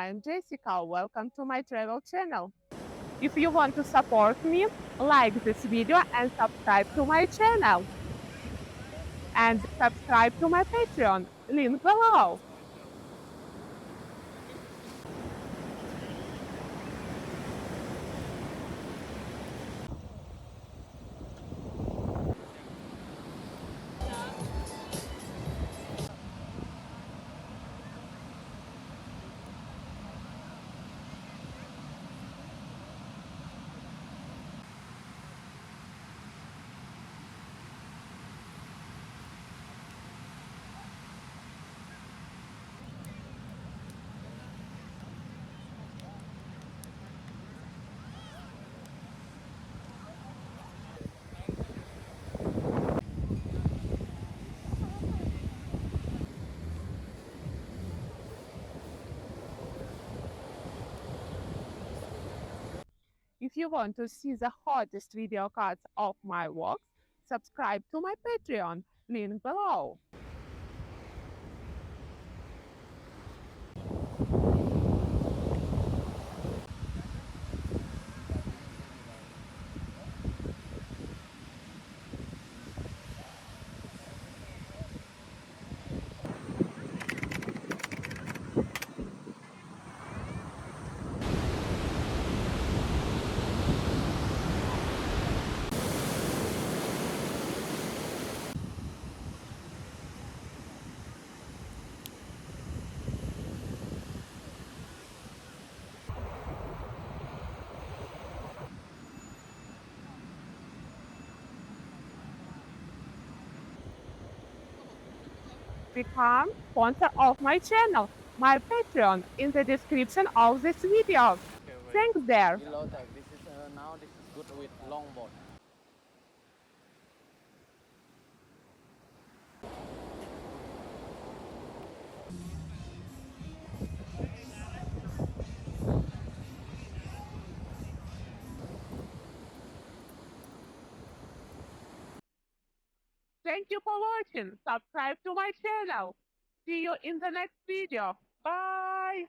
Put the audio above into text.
I'm Jessica. Welcome to my travel channel. If you want to support me, like this video and subscribe to my channel. And subscribe to my Patreon, link below. If you want to see the hottest video cuts of my walks, subscribe to my Patreon, link below. Become sponsor of my channel, my Patreon, in the description of this video. Okay, wait. Thanks there. Below that, this is now this is good with longboard. Thank you for watching. Subscribe to my channel. See you in the next video. Bye.